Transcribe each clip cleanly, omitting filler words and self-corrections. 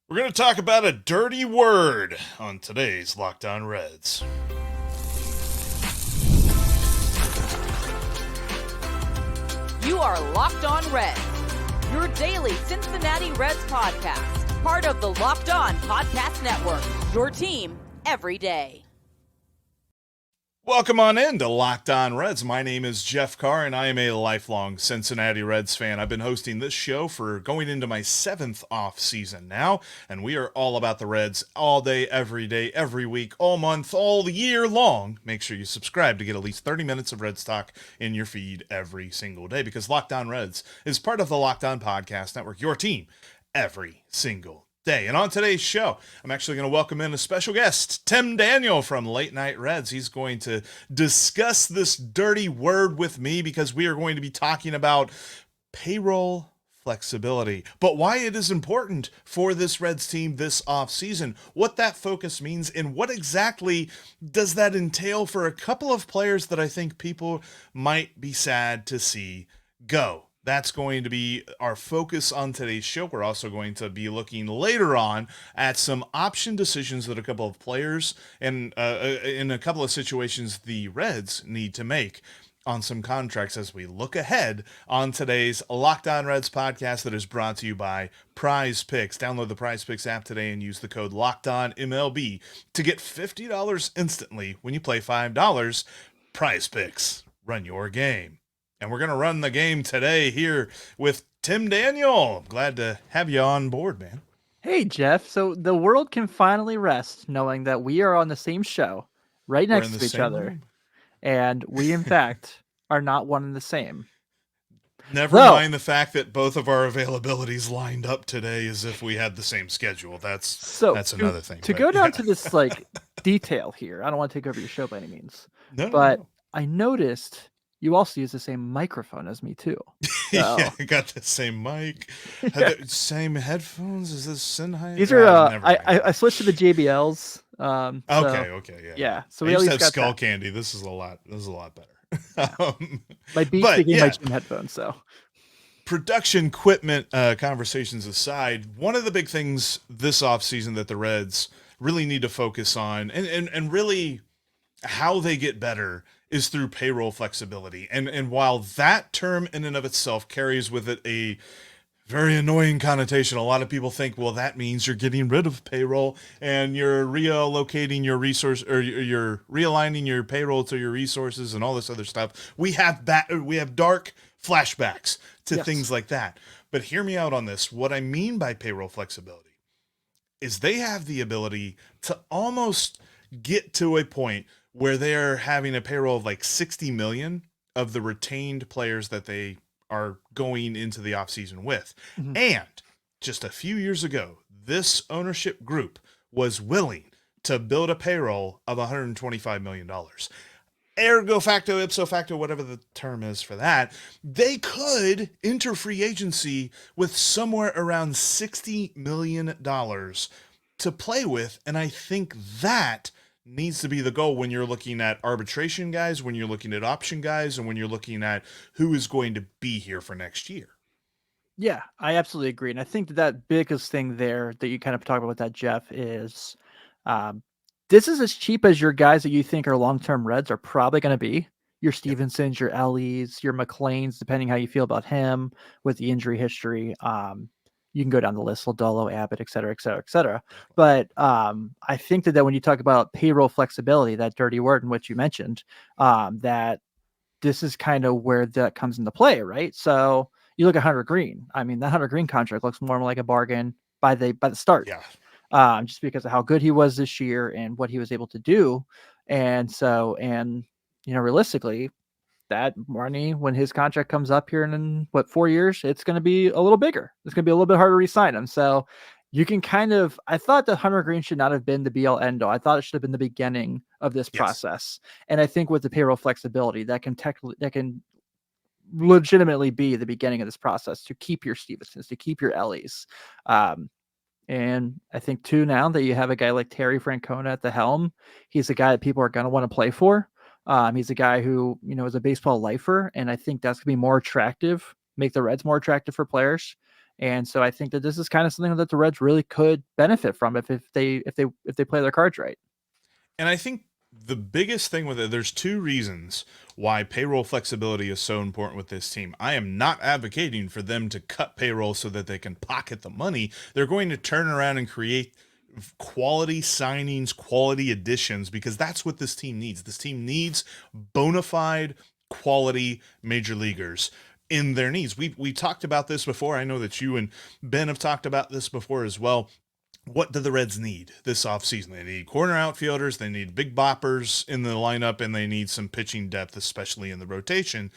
We're going to talk about a dirty word on today's Locked On Reds. You are Locked On Reds, your daily Cincinnati Reds podcast, part of the Locked On Podcast Network, your team every day. Welcome on in to Locked On Reds. My name is Jeff Carr, and I am a lifelong Cincinnati Reds fan. I've been hosting this show for going into my 7th off season now, and we are all about the Reds all day, every week, all month, all year long. Make sure you subscribe to get at least 30 minutes of Reds talk in your feed every single day, because Locked On Reds is part of the Locked On Podcast Network, your team every single day. And on today's show, I'm actually going to welcome in a special guest, Tim Daniel from Late Night Reds. He's going to discuss this dirty word with me because we are going to be talking about payroll flexibility, but why it is important for this Reds team this offseason, what that focus means, and what exactly does that entail for a couple of players that I think people might be sad to see go. That's going to be our focus on today's show. We're also going to be looking later on at some option decisions that a couple of players and in a couple of situations the Reds need to make on some contracts as we look ahead on today's Locked On Reds podcast that is brought to you by Prize Picks. Download the Prize Picks app today and use the code LOCKEDONMLB to get $50 instantly when you play $5. Prize Picks. Run your game. And we're going to run the game today here with Tim Daniel. Glad to have you on board, man. Hey, Jeff. So the world can finally rest knowing that we are on the same show right next to each other. Room. And we, in fact, are not one and the same. Never mind the fact that both of our availabilities lined up today as if we had the same schedule. That's another thing. To go down to this detail here, I don't want to take over your show by any means. No. I noticed you also use the same microphone as me, too. So. Yeah, I got the same mic. Same headphones? Is this Sennheiser? These are, I switched to the JBLs. Okay, yeah. So we at least have got Skull that. Candy. This is a lot better. Yeah. My Beats taking my gym headphones, so. Production equipment conversations aside, one of the big things this offseason that the Reds really need to focus on and really how they get better is through payroll flexibility. And while that term in and of itself carries with it a very annoying connotation, a lot of people think, well, that means you're getting rid of payroll and you're reallocating your resource, or you're realigning your payroll to your resources and all this other stuff. We have dark flashbacks to things like that. But hear me out on this. What I mean by payroll flexibility is they have the ability to almost get to a point where they're having a payroll of like 60 million of the retained players that they are going into the offseason with. Mm-hmm. And just a few years ago, this ownership group was willing to build a payroll of $125 million. Ergo facto, ipso facto, whatever the term is for that, they could enter free agency with somewhere around $60 million to play with. And I think that needs to be the goal when you're looking at arbitration guys, when you're looking at option guys, and when you're looking at who is going to be here for next year. Yeah, I absolutely agree. And I think that biggest thing there that you kind of talk about with that, Jeff, is this is as cheap as your guys that you think are long-term Reds are probably going to be. Your Stevensons, your Ellies, your McLeans, depending how you feel about him with the injury history. You can go down the list, Lodolo, Abbott, et cetera, et cetera, et cetera. But I think that when you talk about payroll flexibility, that dirty word in which you mentioned, that this is kind of where that comes into play, right? So you look at Hunter Green. I mean, that Hunter Green contract looks more like a bargain by the start. Yeah. Just because of how good he was this year and what he was able to do. And realistically, that money, when his contract comes up here in 4 years, it's going to be a little bigger. It's going to be a little bit harder to re-sign him. So you can I thought that Hunter Green should not have been the be-all end-all. I thought it should have been the beginning of this process. And I think with the payroll flexibility, that can legitimately be the beginning of this process to keep your Stevensons, to keep your Ellies. And I think too, now that you have a guy like Terry Francona at the helm, he's a guy that people are going to want to play for. He's a guy who, is a baseball lifer, and I think that's going to be more attractive, make the Reds more attractive for players. And so I think that this is kind of something that the Reds really could benefit from if they play their cards right. And I think the biggest thing with it, there's two reasons why payroll flexibility is so important with this team. I am not advocating for them to cut payroll so that they can pocket the money. They're going to turn around and create quality signings, quality additions, because that's what this team needs. This team needs bona fide quality major leaguers in their needs. We talked about this before. I know that you and Ben have talked about this before as well. What do the Reds need this offseason? They need corner outfielders, they need big boppers in the lineup, and they need some pitching depth, especially in the rotation.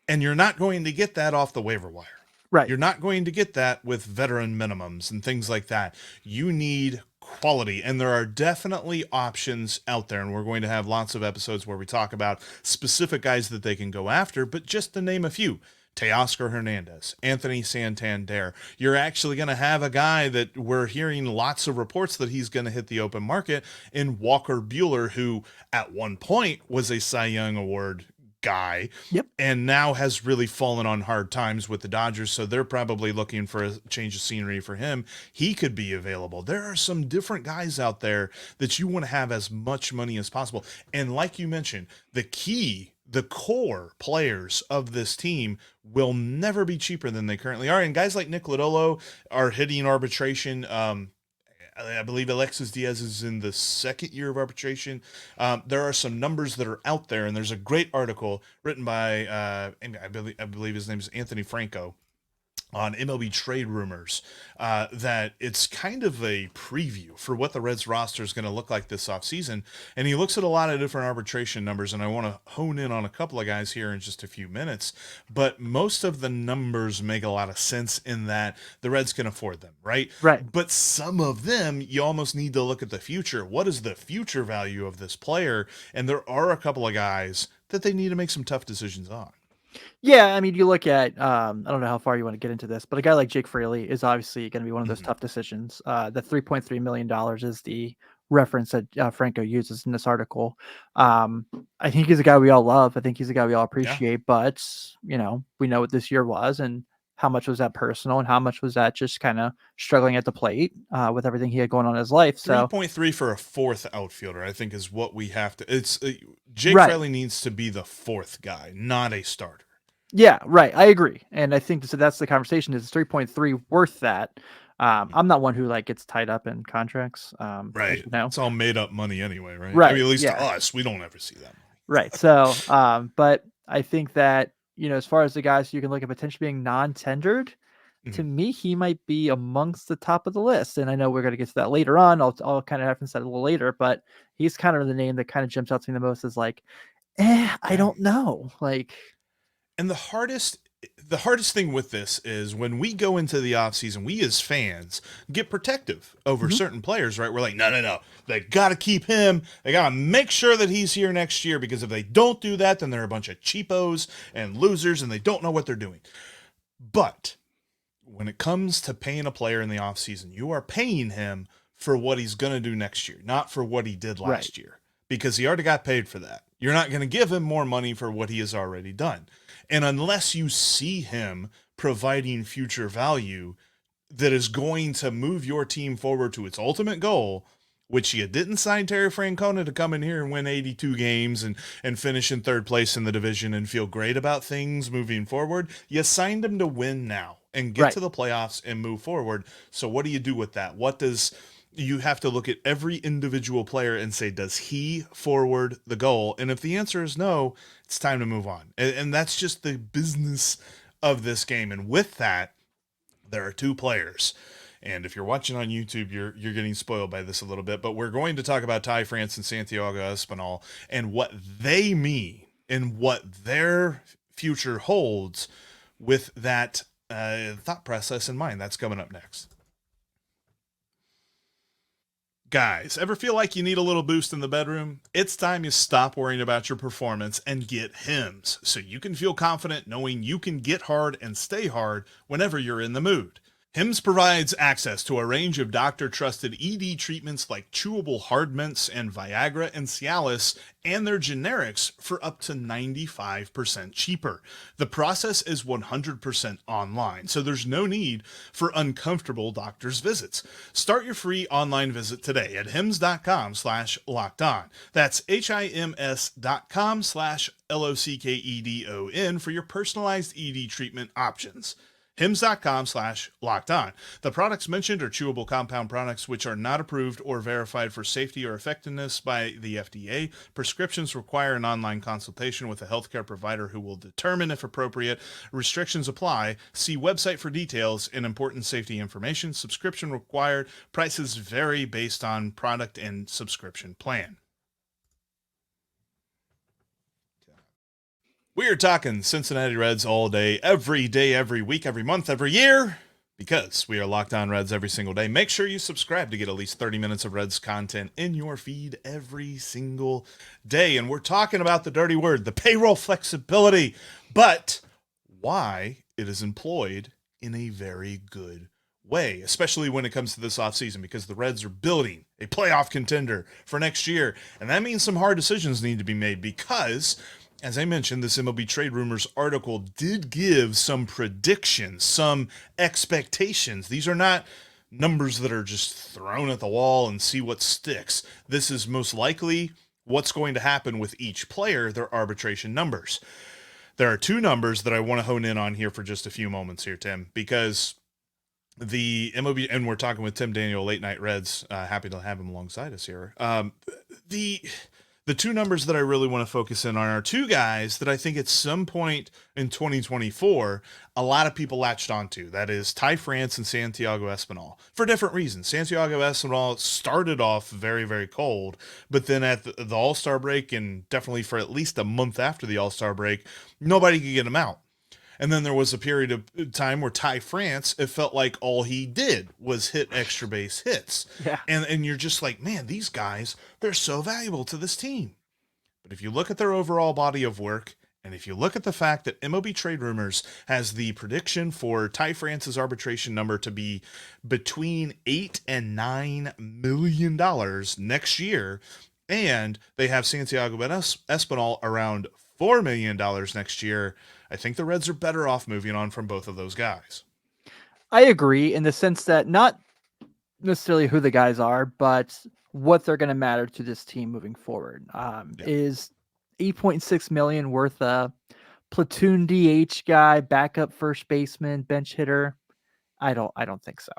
And you're not going to get that off the waiver wire. Right. You're not going to get that with veteran minimums and things like that. You need quality, and there are definitely options out there, and we're going to have lots of episodes where we talk about specific guys that they can go after, but just to name a few: Teoscar Hernandez, Anthony Santander. You're actually going to have a guy that we're hearing lots of reports that he's going to hit the open market in Walker Buehler, who at one point was a Cy Young Award guy. Yep. And now has really fallen on hard times with the Dodgers, so they're probably looking for a change of scenery for him. He could be available. There are some different guys out there that you want to have as much money as possible. And like you mentioned, the core players of this team will never be cheaper than they currently are. And guys like Nick Lodolo are hitting arbitration. I believe Alexis Diaz is in the second year of arbitration. There are some numbers that are out there, and there's a great article written by, I believe his name is Anthony Franco, on MLB Trade Rumors, that it's kind of a preview for what the Reds roster is going to look like this offseason. And he looks at a lot of different arbitration numbers, and I want to hone in on a couple of guys here in just a few minutes. But most of the numbers make a lot of sense in that the Reds can afford them, right? Right. But some of them, you almost need to look at the future. What is the future value of this player? And there are a couple of guys that they need to make some tough decisions on. Yeah, I mean, you look at, I don't know how far you want to get into this, but a guy like Jake Fraley is obviously going to be one of those tough decisions. The $3.3 million is the reference that Franco uses in this article. I think he's a guy we all love. I think he's a guy we all appreciate, but, we know what this year was, and how much was that personal, and how much was that just kind of struggling at the plate with everything he had going on in his life. So 3.3 for a fourth outfielder, I think, is what we have to. Jake Fraley needs to be the fourth guy, not a starter. Yeah, right. I agree. And I think that's the conversation. Is 3.3 worth that? I'm not one who gets tied up in contracts. Right. It's all made up money anyway, right? Right. I mean, at least to us, we don't ever see that money. Right. So, but I think that, as far as the guys you can look at potentially being non-tendered, to me, he might be amongst the top of the list. And I know we're going to get to that later on. I'll kind of have to say a little later, but he's kind of the name that kind of jumps out to me the most, is I don't know. And the hardest thing with this is when we go into the offseason, we as fans get protective over certain players, right? We're like, no. They got to keep him. They got to make sure that he's here next year, because if they don't do that, then they're a bunch of cheapos and losers, and they don't know what they're doing. But when it comes to paying a player in the offseason, you are paying him for what he's going to do next year, not for what he did last year, because he already got paid for that. You're not going to give him more money for what he has already done. And unless you see him providing future value that is going to move your team forward to its ultimate goal, which you didn't sign Terry Francona to come in here and win 82 games and finish in third place in the division and feel great about things moving forward. You signed him to win now and get to the playoffs and move forward. So what do you do with that? You have to look at every individual player and say, does he forward the goal? And if the answer is no, it's time to move on. And that's just the business of this game. And with that, there are two players. And if you're watching on YouTube, you're getting spoiled by this a little bit. But we're going to talk about Ty France and Santiago Espinal and what they mean and what their future holds with that thought process in mind. That's coming up next. Guys, ever feel like you need a little boost in the bedroom? It's time you stop worrying about your performance and get Hims, so you can feel confident knowing you can get hard and stay hard whenever you're in the mood. Hims provides access to a range of doctor-trusted ED treatments like chewable hard mints and Viagra and Cialis and their generics for up to 95% cheaper. The process is 100% online, so there's no need for uncomfortable doctor's visits. Start your free online visit today at hims.com/lockedon. That's HIMS.com/LOCKEDON for your personalized ED treatment options. hims.com/lockedon. The products mentioned are chewable compound products which are not approved or verified for safety or effectiveness by the FDA. Prescriptions require an online consultation with a healthcare provider who will determine if appropriate. Restrictions apply. See website for details and important safety information. Subscription required. Prices vary based on product and subscription plan. We are talking Cincinnati Reds all day, every week, every month, every year, because we are Locked On Reds every single day. Make sure you subscribe to get at least 30 minutes of Reds content in your feed every single day. And we're talking about the dirty word, the payroll flexibility, but why it is employed in a very good way, especially when it comes to this offseason, because the Reds are building a playoff contender for next year. And that means some hard decisions need to be made because, as I mentioned, this MLB Trade Rumors article did give some predictions, some expectations. These are not numbers that are just thrown at the wall and see what sticks. This is most likely what's going to happen with each player, their arbitration numbers. There are two numbers that I want to hone in on here for just a few moments here, Tim, because the MLB, and we're talking with Tim Daniel, Late Night Reds, happy to have him alongside us here. The two numbers that I really want to focus in on are two guys that I think at some point in 2024, a lot of people latched onto. That is Ty France and Santiago Espinal, for different reasons. Santiago Espinal started off very, very cold, but then at the All-Star break, and definitely for at least a month after the All-Star break, nobody could get him out. And then there was a period of time where Ty France, it felt like all he did was hit extra base hits. Yeah. And you're just like, man, these guys, they're so valuable to this team. But if you look at their overall body of work, and if you look at the fact that MLB Trade Rumors has the prediction for Ty France's arbitration number to be between $8 and $9 million next year, and they have Santiago Espinal around $4 million next year, I think the Reds are better off moving on from both of those guys. I agree in the sense that not necessarily who the guys are, but what they're going to matter to this team moving forward. Is $8.6 million worth a platoon DH guy, backup first baseman, bench hitter? I don't think so.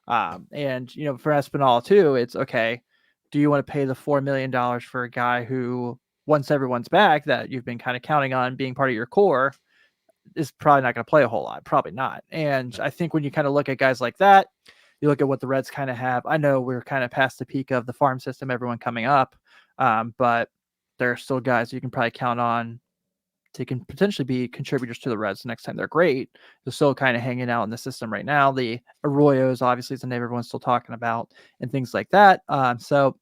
And for Espinal too, it's okay. Do you want to pay the $4 million for a guy who, once everyone's back, that you've been kind of counting on being part of your core, is probably not going to play a whole lot? Probably not. And I think when you kind of look at guys like that, you look at what the Reds kind of have. I know we're kind of past the peak of the farm system, everyone coming up, but there are still guys you can probably count on to can potentially be contributors to the Reds next time they're great. They're still kind of hanging out in the system right now. The Arroyos, obviously, is a name everyone's still talking about and things like that. So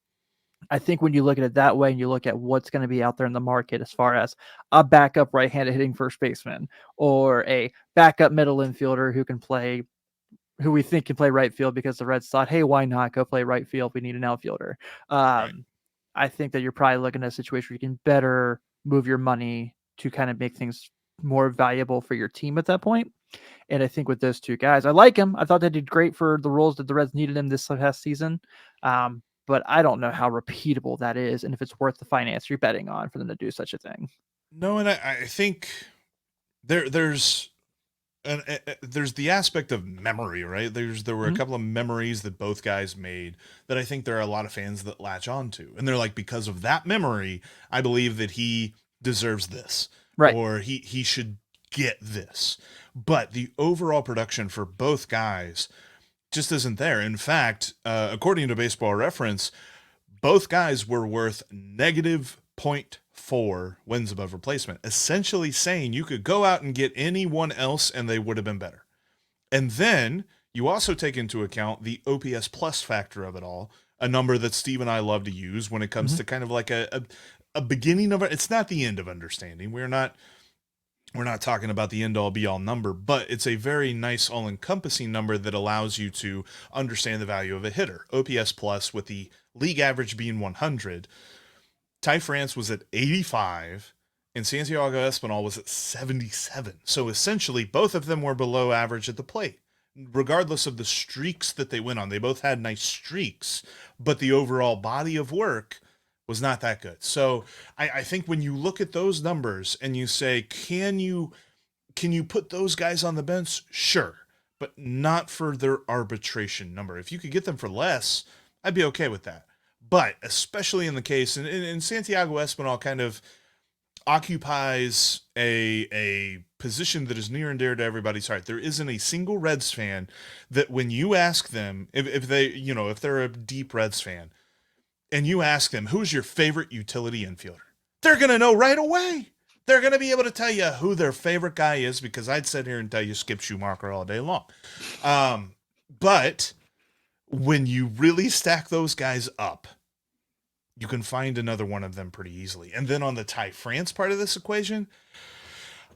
I think when you look at it that way and you look at what's going to be out there in the market as far as a backup right-handed hitting first baseman or a backup middle infielder who we think can play right field because the Reds thought, hey, why not go play right field? We need an outfielder. Right. I think that you're probably looking at a situation where you can better move your money to kind of make things more valuable for your team at that point. And I think with those two guys, I like him. I thought they did great for the roles that the Reds needed him this past season. But I don't know how repeatable that is and if it's worth the finance you're betting on for them to do such a thing. No, and I think there's the aspect of memory, right? There were a couple of memories that both guys made that I think there are a lot of fans that latch on to. And they're like, because of that memory, I believe that he deserves this. Right. Or he should get this. But the overall production for both guys just isn't there. In fact, according to Baseball Reference, both guys were worth negative 0.4 wins above replacement, essentially saying you could go out and get anyone else and they would have been better. And then you also take into account the OPS plus factor of it all, a number that Steve and I love to use when it comes to kind of like a beginning of it. It's not the end of understanding. We're not We're not talking about the end all be all number, but it's a very nice all encompassing number that allows you to understand the value of a hitter. OPS plus, with the league average being 100. Ty France was at 85 and Santiago Espinal was at 77. So essentially both of them were below average at the plate. Regardless of the streaks that they went on, they both had nice streaks, but the overall body of work was not that good. So I think when you look at those numbers and you say, can you put those guys on the bench? Sure, but not for their arbitration number. If you could get them for less, I'd be okay with that. But especially in the case, and Santiago Espinal kind of occupies a position that is near and dear to everybody's heart. There isn't a single Reds fan that when you ask them, if they're a deep Reds fan, and you ask them, who's your favorite utility infielder? They're going to know right away. They're going to be able to tell you who their favorite guy is, because I'd sit here and tell you Skip Schumacher all day long. But when you really stack those guys up, you can find another one of them pretty easily. And then on the Ty France part of this equation,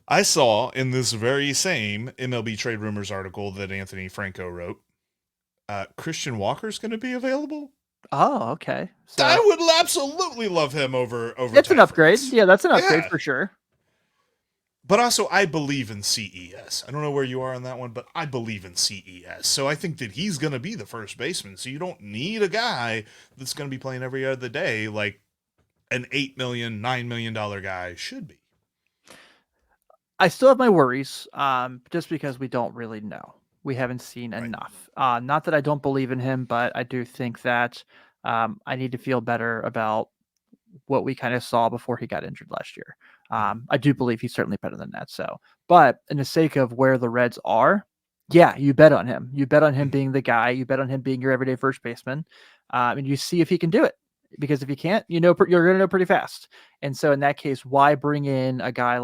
I saw in this very same MLB Trade Rumors article that Anthony Franco wrote, Christian Walker's going to be available. Oh, okay. So I would absolutely love him over. That's an upgrade. France. Yeah, that's an upgrade for sure. But also, I believe in CES. I don't know where you are on that one, but I believe in CES. So I think that he's going to be the first baseman. So you don't need a guy that's going to be playing every other day like an $8 million, $9 million guy should be. I still have my worries, just because we don't really know. We haven't seen enough. Not that I don't believe in him, but I do think that I need to feel better about what we kind of saw before he got injured last year. I do believe he's certainly better than that. So, but in the sake of where the Reds are, yeah, you bet on him. You bet on him being the guy. You bet on him being your everyday first baseman, and you see if he can do it. Because if you can't, you're going to know pretty fast. And so in that case, why bring back a guy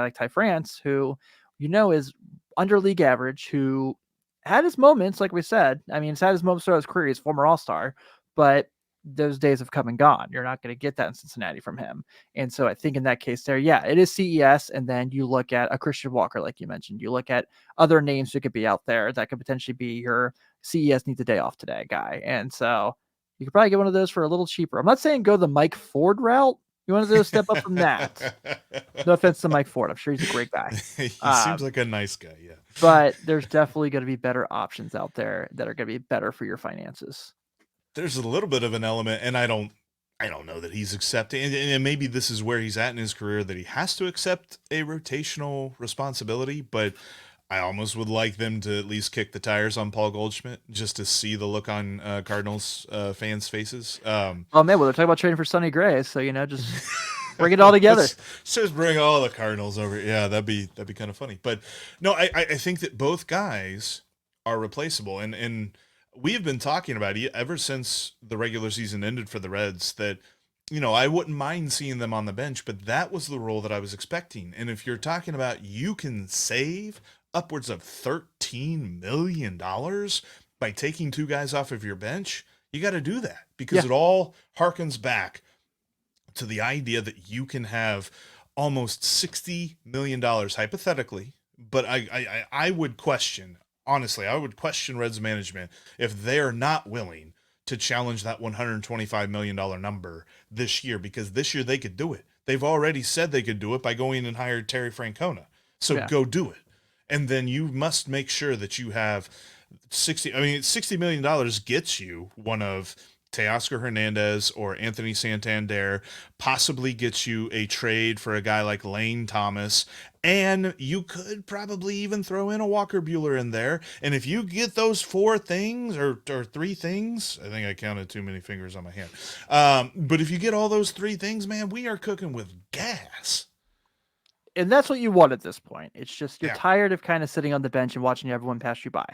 like Ty France, who is under league average, who had his moments, like we said. I mean, he's had his moments throughout his career. He's a former All-Star, but those days have come and gone. You're not going to get that in Cincinnati from him. And so I think in that case there, yeah, it is CES. And then you look at a Christian Walker, like you mentioned, you look at other names who could be out there that could potentially be your CES needs a day off today guy. And so you could probably get one of those for a little cheaper. I'm not saying go the Mike Ford route. You want to do a step up from that. No offense to Mike Ford. I'm sure he's a great guy. He seems like a nice guy, yeah. But there's definitely going to be better options out there that are going to be better for your finances. There's a little bit of an element, and I don't know that he's accepting, and maybe this is where he's at in his career, that he has to accept a rotational responsibility, but I almost would like them to at least kick the tires on Paul Goldschmidt just to see the look on Cardinals fans' faces. Oh man, well, they're talking about trading for Sonny Gray, so just bring it all together. Just bring all the Cardinals over. Yeah, that'd be kind of funny. But no, I think that both guys are replaceable, and we have been talking about it ever since the regular season ended for the Reds that, I wouldn't mind seeing them on the bench, but that was the role that I was expecting. And if you're talking about you can save upwards of $13 million by taking two guys off of your bench, you got to do that, because it all harkens back to the idea that you can have almost $60 million hypothetically. But I would question, honestly, I would question Reds management if they're not willing to challenge that $125 million number this year, because this year they could do it. They've already said they could do it by going and hired Terry Francona. So go do it. And then you must make sure that you have $60 million gets you one of Teoscar Hernandez or Anthony Santander, possibly gets you a trade for a guy like Lane Thomas, and you could probably even throw in a Walker Buehler in there. And if you get those four things or three things, I think I counted too many fingers on my hand. But if you get all those three things, man, we are cooking with gas. And that's what you want at this point. It's just you're tired of kind of sitting on the bench and watching everyone pass you by.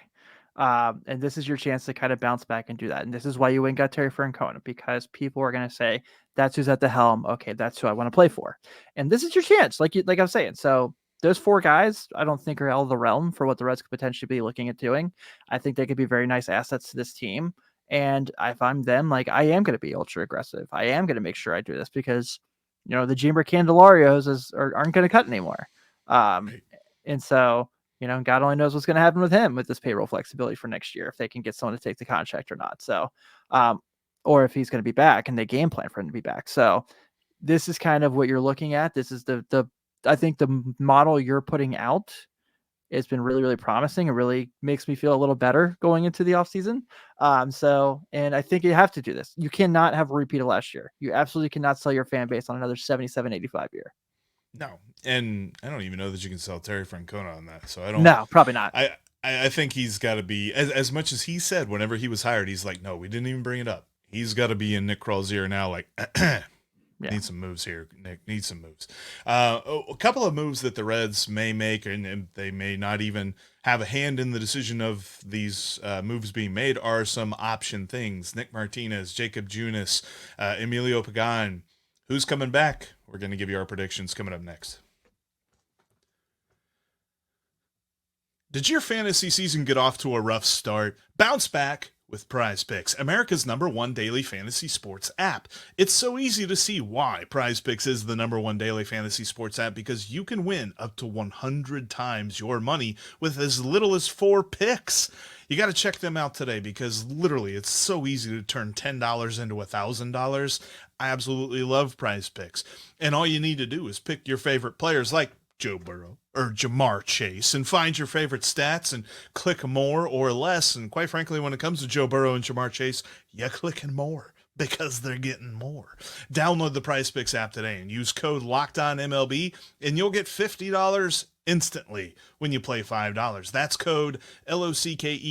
And this is your chance to kind of bounce back and do that. And this is why you went and got Terry Francona, because people are going to say, that's who's at the helm. Okay, that's who I want to play for. And this is your chance, like I was saying. So those four guys, I don't think are out of the realm for what the Reds could potentially be looking at doing. I think they could be very nice assets to this team. And if I'm them, I am going to be ultra aggressive. I am going to make sure I do this because, the Jeimer Candelarios aren't going to cut anymore. Um, Right. and so, God only knows what's going to happen with him with this payroll flexibility for next year, if they can get someone to take the contract or not. So, or if he's going to be back and they game plan for him to be back. So this is kind of what you're looking at. This is I think the model you're putting out has been really, really promising. It really makes me feel a little better going into the offseason. And I think you have to do this. You cannot have a repeat of last year. You absolutely cannot sell your fan base on another 77-85 year. No, and I don't even know that you can sell Terry Francona on that. So I don't. No, probably not. I think he's got to be as much as he said whenever he was hired. He's like, no, we didn't even bring it up. He's got to be in Nick Krall's ear now. Like, Yeah. need some moves here, Nick. Need some moves. A couple of moves that the Reds may make, and they may not even have a hand in the decision of these moves being made, are some option things. Nick Martinez, Jacob Junis, Emilio Pagan. Who's coming back? We're going to give you our predictions coming up next. Did your fantasy season get off to a rough start? Bounce back with Prize Picks, America's #1 daily fantasy sports app. It's so easy to see why Prize Picks is the #1 daily fantasy sports app, because you can win up to 100 times your money with as little as 4 picks. You got to check them out today, because literally it's so easy to turn $10 into $1,000. I absolutely love Prize Picks. And all you need to do is pick your favorite players like Joe Burrow or Jamar Chase and find your favorite stats and click more or less. And quite frankly, when it comes to Joe Burrow and Jamar Chase, you're clicking more because they're getting more. Download the Prize Picks app today and use code LOCKEDONMLB and you'll get $50 instantly when you play $5. That's code LOCKEDONMLB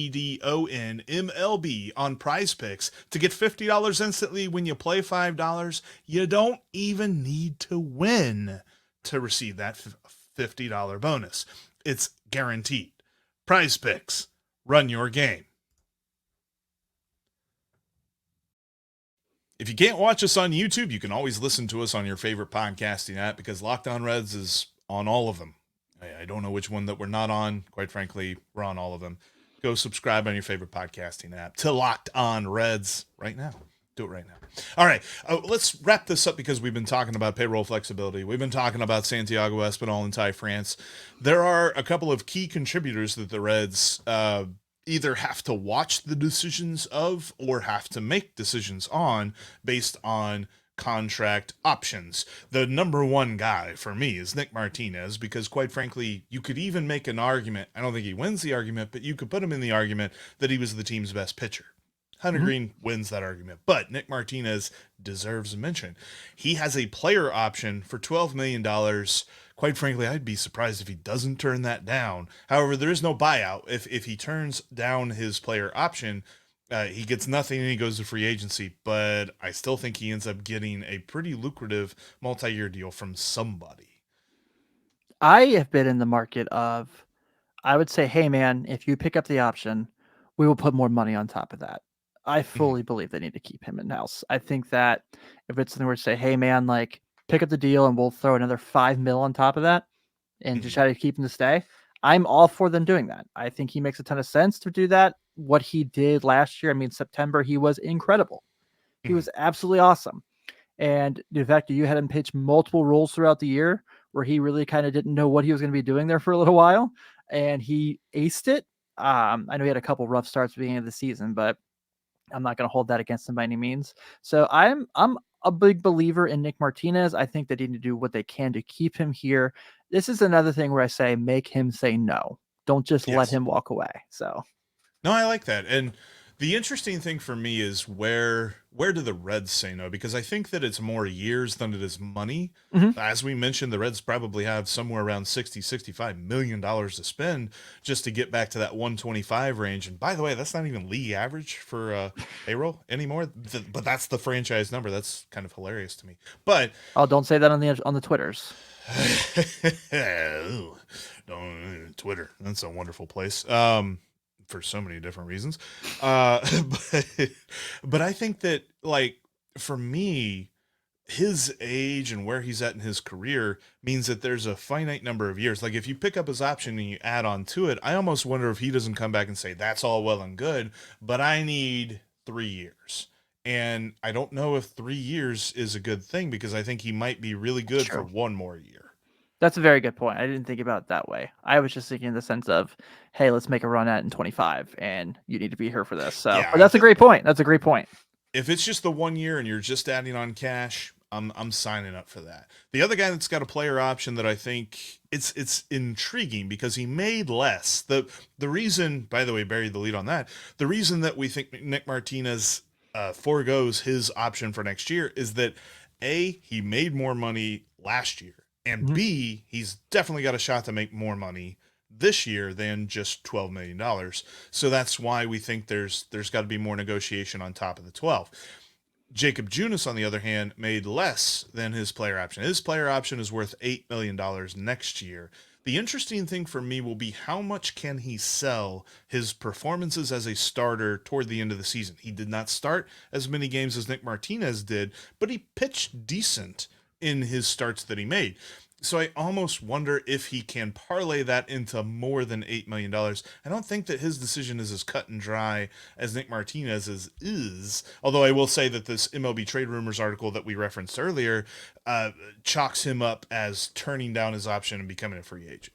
on Prize Picks to get $50 instantly when you play $5. You don't even need to win to receive that $50 bonus. It's guaranteed. Prize Picks. Run your game. If you can't watch us on YouTube, you can always listen to us on your favorite podcasting app, because Locked On Reds is on all of them. I don't know which one that we're not on. Quite frankly, we're on all of them. Go subscribe on your favorite podcasting app to Locked On Reds right now. Do it right now. All right, let's wrap this up, because we've been talking about payroll flexibility. We've been talking about Santiago, Espinal, and Ty France. There are a couple of key contributors that the Reds either have to watch the decisions of or have to make decisions on based on contract options. The #1 guy for me is Nick Martinez, because quite frankly, you could even make an argument. I don't think he wins the argument, but you could put him in the argument that he was the team's best pitcher. Hunter Green wins that argument, but Nick Martinez deserves a mention. He has a player option for $12 million. Quite frankly, I'd be surprised if he doesn't turn that down. However, there is no buyout. If he turns down his player option, he gets nothing and he goes to free agency, but I still think he ends up getting a pretty lucrative multi-year deal from somebody. I have been in the market of, I would say, hey man, if you pick up the option, we will put more money on top of that. I fully believe they need to keep him in house. I think that if it's something where to say, hey man, like pick up the deal and we'll throw another $5 million on top of that and just try to keep him to stay, I'm all for them doing that. I think he makes a ton of sense to do that. What he did last year, I mean, September, he was incredible. He was absolutely awesome. And the fact that you had him pitch multiple roles throughout the year where he really kind of didn't know what he was going to be doing there for a little while, and he aced it. I know he had a couple rough starts at the beginning of the season, but I'm not going to hold that against him by any means. So I'm a big believer in Nick Martinez. I think they need to do what they can to keep him here. This is another thing where I say, make him say no. Don't just let him walk away. So no, I like that. And the interesting thing for me is where do the Reds say no? Because I think that it's more years than it is money. As we mentioned, the Reds probably have somewhere around $60-65 million to spend just to get back to that 125 range. And by the way, that's not even league average for payroll anymore. But that's the franchise number. That's kind of hilarious to me. But don't say that on the Twitters. Twitter, that's a wonderful place. For so many different reasons. But I think that, like, for me, his age and where he's at in his career means that there's a finite number of years. Like, if you pick up his option and you add on to it, I almost wonder if he doesn't come back and say, that's all well and good, but I need 3 years. And I don't know if 3 years is a good thing, because I think he might be really good for 1 more year. That's a very good point. I didn't think about it that way. I was just thinking in the sense of, hey, let's make a run at it in 25, and you need to be here for this. So, but Yeah, that's a great point. That's a great point. if it's just the 1 year and you're just adding on cash, I'm signing up for that. The other guy that's got a player option that I think it's intriguing because he made less. The reason, by the way, buried the lead on that. The reason that we think Nick Martinez foregoes his option for next year is that A, he made more money last year, and B, he's definitely got a shot to make more money this year than just $12 million. So that's why we think there's got to be more negotiation on top of the 12. Jacob Junis, on the other hand, made less than his player option. His player option is worth $8 million next year. The interesting thing for me will be how much can he sell his performances as a starter toward the end of the season. He did not start as many games as Nick Martinez did, but he pitched decent in his starts that he made. So I almost wonder if he can parlay that into more than $8 million. I don't think that his decision is as cut and dry as Nick Martinez's is. Although I will say that this MLB Trade Rumors article that we referenced earlier chalks him up as turning down his option and becoming a free agent.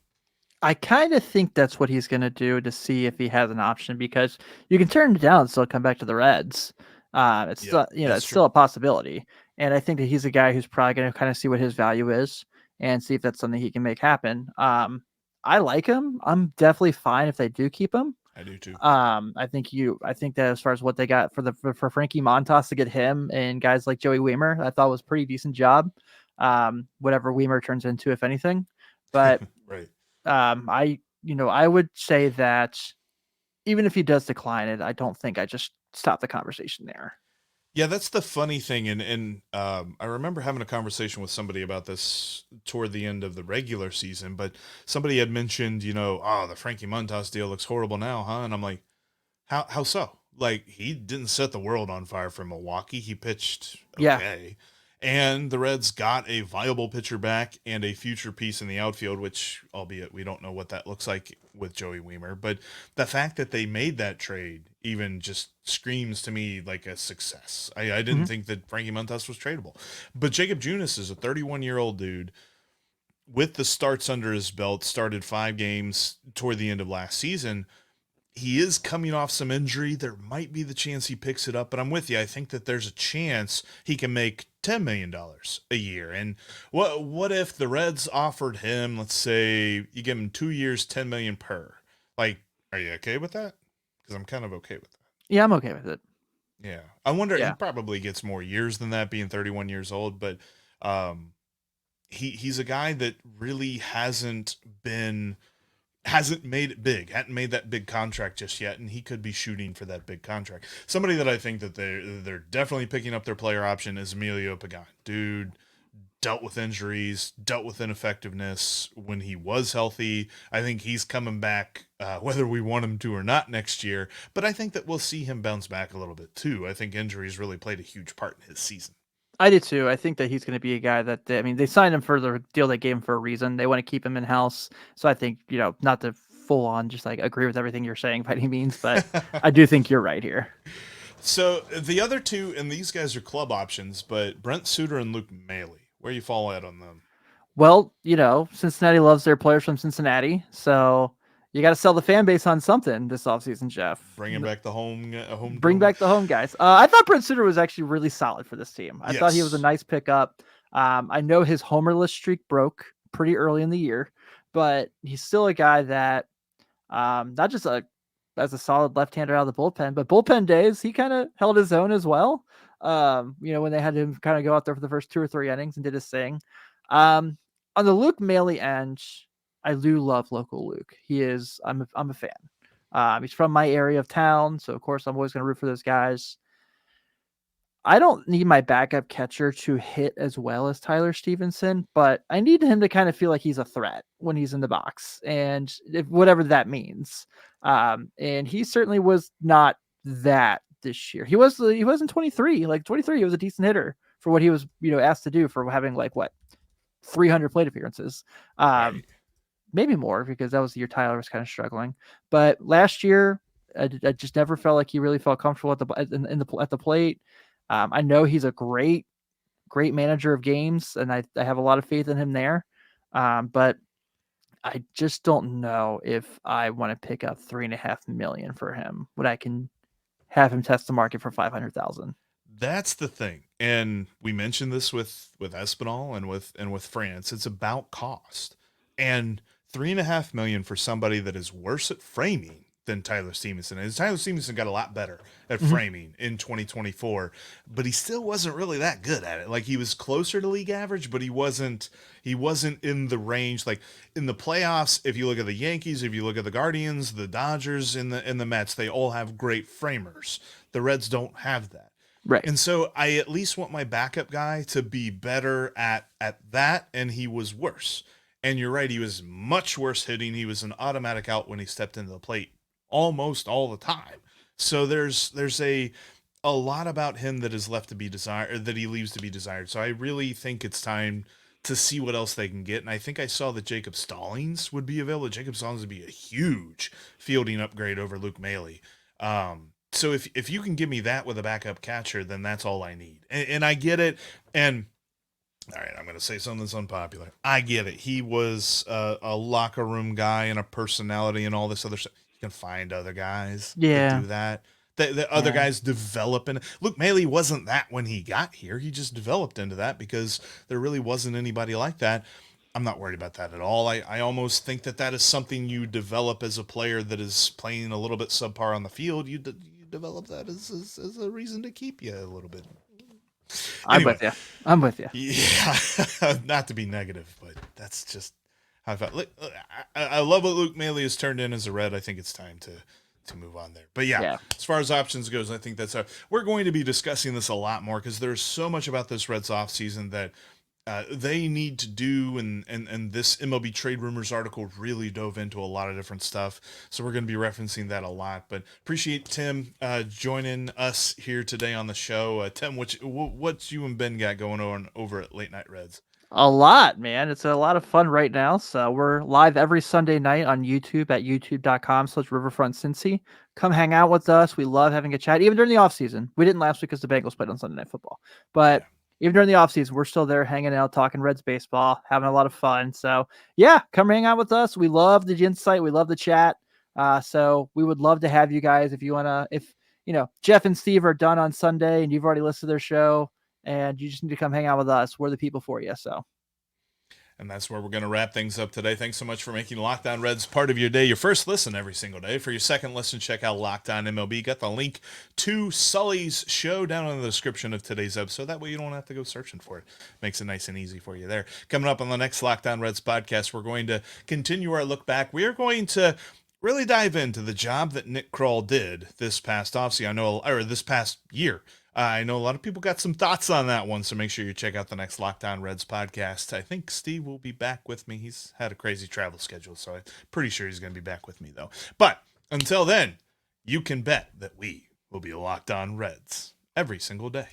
I kind of think that's what he's going to do to see if he has an option, because you can turn it down and still come back to the Reds. It's still, it's still a possibility. And I think that he's a guy who's probably going to kind of see what his value is and see if that's something he can make happen. I like him. I'm definitely fine if they do keep him. I do too. I think that as far as what they got for Frankie Montas to get him and guys like Joey Wiemer, I thought was a pretty decent job. Whatever Wiemer turns into, if anything, but right. I would say that even if he does decline it, I don't think I just stop the conversation there. Yeah, that's the funny thing. And I remember having a conversation with somebody about this toward the end of the regular season, but somebody had mentioned, the Frankie Montas deal looks horrible now, huh? And I'm like, how so? Like, he didn't set the world on fire for Milwaukee. He pitched okay. Yeah. And the Reds got a viable pitcher back and a future piece in the outfield, which, albeit we don't know what that looks like with Joey Wiemer. But the fact that they made that trade even just screams to me like a success. I didn't think that Frankie Montas was tradable. But Jacob Junis is a 31-year-old dude with the starts under his belt, started 5 games toward the end of last season. He is coming off some injury. There might be the chance he picks it up, but I'm with you. I think that there's a chance he can make $10 million a year. And what if the Reds offered him, let's say you give him 2 years, $10 million per? Like, are you okay with that? Because I'm kind of okay with that. Yeah, I'm okay with it. Yeah. I wonder, he probably gets more years than that, being 31 years old, but he's a guy that really hasn't made it big, hadn't made that big contract just yet, and he could be shooting for that big contract. Somebody that I think that they're definitely picking up their player option is Emilio Pagan. Dude dealt with injuries, dealt with ineffectiveness when he was healthy. I think he's coming back, whether we want him to or not next year, but I think that we'll see him bounce back a little bit too. I think injuries really played a huge part in his season. I do too. I think that he's going to be a guy that they signed him for the deal they gave him for a reason. They want to keep him in house. So I think, not to full on just like agree with everything you're saying by any means, but I do think you're right here. So the other two, and these guys are club options, but Brent Suter and Luke Maile, where you fall at on them? Well, Cincinnati loves their players from Cincinnati. So you got to sell the fan base on something this offseason, Jeff. Bringing back the home. Bring back the home guys. I thought Brent Suter was actually really solid for this team. I thought he was a nice pickup. I know his homerless streak broke pretty early in the year, but he's still a guy that not just as a solid left-hander out of the bullpen, but bullpen days, he kind of held his own as well. When they had him kind of go out there for the first 2 or 3 innings and did his thing. On the Luke Maile end, I do love local Luke. I'm a fan. He's from my area of town, so of course I'm always going to root for those guys. I don't need my backup catcher to hit as well as Tyler Stevenson, but I need him to kind of feel like he's a threat when he's in the box, and whatever that means. And he certainly was not that this year. He was in 23. Like 23, he was a decent hitter for what he was, asked to do for having 300 plate appearances. Right. Maybe more, because that was the year Tyler was kind of struggling. But last year, I just never felt like he really felt comfortable at the plate. I know he's a great manager of games, and I have a lot of faith in him there. But I just don't know if I want to pick up $3.5 million for him when I can have him test the market for 500,000. That's the thing. And we mentioned this with Espinal and with France. It's about cost. And 3.5 million for somebody that is worse at framing than Tyler Stevenson. And Tyler Stevenson got a lot better at framing in 2024, but he still wasn't really that good at it. Like, he was closer to league average, but he wasn't in the range. Like, in the playoffs, if you look at the Yankees, if you look at the Guardians, the Dodgers, and the Mets, they all have great framers. The Reds don't have that. Right. And so I at least want my backup guy to be better at that, and he was worse. And you're right, he was much worse hitting. He was an automatic out when he stepped into the plate almost all the time. So there's a lot about him that is left to be desired, or that he leaves to be desired. So I really think it's time to see what else they can get. And I think I saw that Jacob Stallings would be available. Jacob Stallings would be a huge fielding upgrade over Luke Maile. So if you can give me that with a backup catcher, then that's all I need. And I get it. And all right, I'm going to say something that's unpopular. I get it. He was a locker room guy and a personality and all this other stuff. You can find other guys that do that. The other guys develop. And Luke Maile wasn't that when he got here. He just developed into that because there really wasn't anybody like that. I'm not worried about that at all. I almost think that is something you develop as a player that is playing a little bit subpar on the field. You develop that as a reason to keep you a little bit. Anyway, I'm with you. Yeah, not to be negative, but that's just how I felt. I love what Luke Maile has turned in as a Red. I think it's time to move on there. But yeah, as far as options goes, I think that's we're going to be discussing this a lot more because there's so much about this Reds offseason that they need to do, and this MLB Trade Rumors article really dove into a lot of different stuff, so we're going to be referencing that a lot. But appreciate Tim joining us here today on the show. Tim, what's you and Ben got going on over at Late Night Reds? A lot, man. It's a lot of fun right now. So we're live every Sunday night on YouTube at youtube.com/RiverfrontCincy. Come hang out with us. We love having a chat, even during the off season. We didn't last week because the Bengals played on Sunday Night Football, but even during the offseason, we're still there hanging out, talking Reds baseball, having a lot of fun. So, yeah, come hang out with us. We love the insight. We love the chat. So we would love to have you guys if you want to, if, Jeff and Steve are done on Sunday and you've already listened to their show and you just need to come hang out with us. We're the people for you. So. And that's where we're going to wrap things up today. Thanks so much for making Locked On Reds part of your day. Your first listen every single day. For your second listen, check out Locked On MLB. Got the link to Sully's show down in the description of today's episode. That way you don't have to go searching for it. Makes it nice and easy for you there. Coming up on the next Locked On Reds podcast, we're going to continue our look back. We are going to really dive into the job that Nick Krall did this past offseason. Or this past year. I know a lot of people got some thoughts on that one, so make sure you check out the next Locked On Reds podcast. I think Steve will be back with me. He's had a crazy travel schedule, so I'm pretty sure he's going to be back with me, though. But until then, you can bet that we will be Locked On Reds every single day.